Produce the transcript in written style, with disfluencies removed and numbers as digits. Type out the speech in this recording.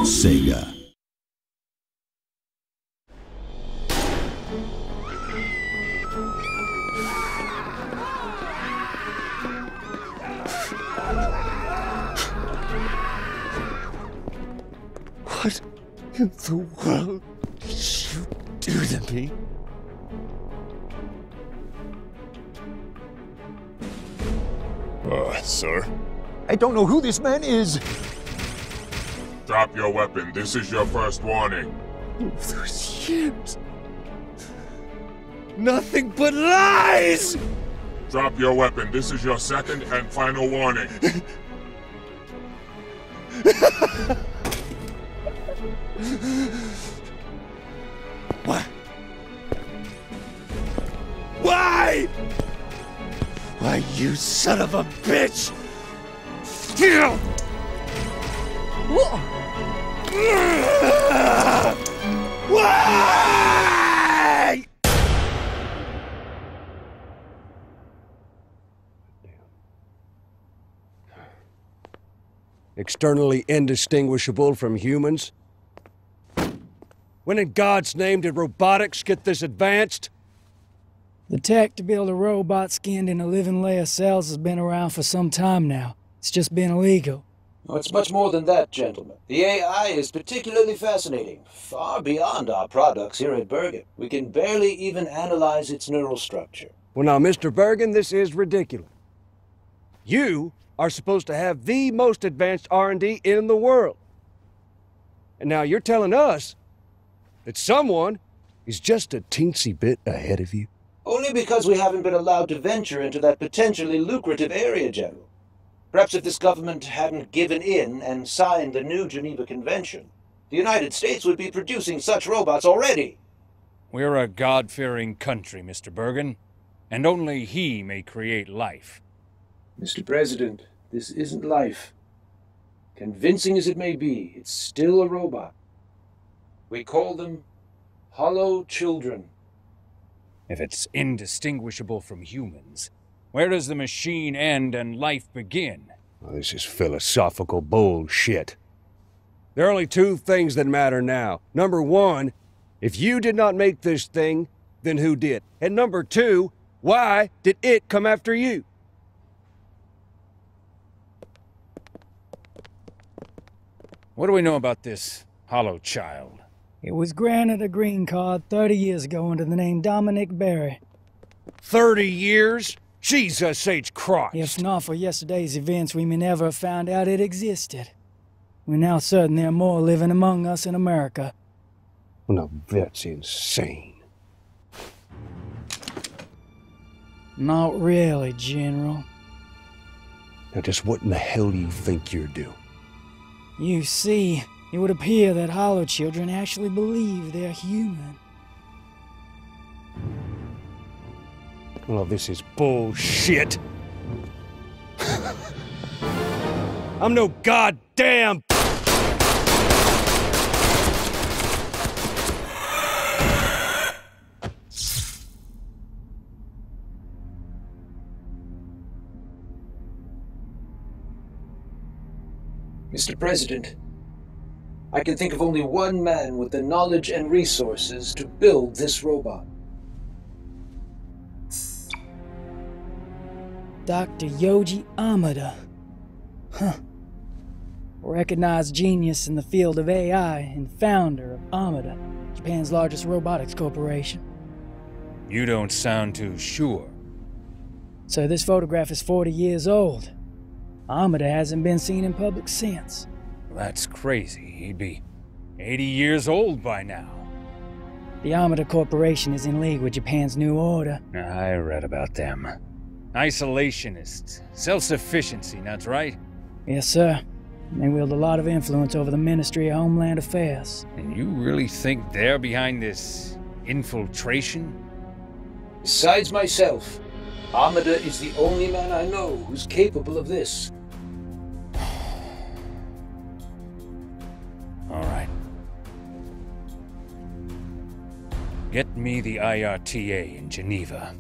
SEGA. What in the world did you do to me? Sir? I don't know who this man is. Drop your weapon. This is your first warning. Those years. Nothing but lies! Drop your weapon. This is your second and final warning. What? Why? Why, you son of a bitch! Why? Externally indistinguishable from humans? When in God's name did robotics get this advanced? The tech to build a robot skinned in a living layer cells has been around for some time now. It's just been illegal. Oh, it's much more than that, gentlemen. The AI is particularly fascinating, far beyond our products here at Bergen. We can barely even analyze its neural structure. Well now, Mr. Bergen, this is ridiculous. You are supposed to have the most advanced R&D in the world. And now you're telling us that someone is just a teensy bit ahead of you? Only because we haven't been allowed to venture into that potentially lucrative area, General. Perhaps if this government hadn't given in and signed the new Geneva Convention, the United States would be producing such robots already. We're a God-fearing country, Mr. Bergen, and only he may create life. Mr. President, this isn't life. Convincing as it may be, it's still a robot. We call them hollow children. If it's indistinguishable from humans, where does the machine end and life begin? Well, this is philosophical bullshit. There are only two things that matter now. Number one, if you did not make this thing, then who did? And number two, why did it come after you? What do we know about this hollow child? It was granted a green card 30 years ago under the name Dominic Berry. 30 years? Jesus H. Christ! If not for yesterday's events, we may never have found out it existed. We're now certain there are more living among us in America. Well, now that's insane. Not really, General. Now just what in the hell do you think you're doing? You see, it would appear that hollow children actually believe they're human. Well, this is bullshit. I'm no goddamn... Mr. President, I can think of only one man with the knowledge and resources to build this robot. Dr. Yoji Amada. Huh. Recognized genius in the field of AI and founder of Amada, Japan's largest robotics corporation. You don't sound too sure. So this photograph is 40 years old. Amada hasn't been seen in public since. That's crazy. He'd be 80 years old by now. The Amada Corporation is in league with Japan's New Order. I read about them. Isolationists. Self-sufficiency, that's right? Yes, sir. They wield a lot of influence over the Ministry of Homeland Affairs. And you really think they're behind this infiltration? Besides myself, Amada is the only man I know who's capable of this. All right. Get me the IRTA in Geneva.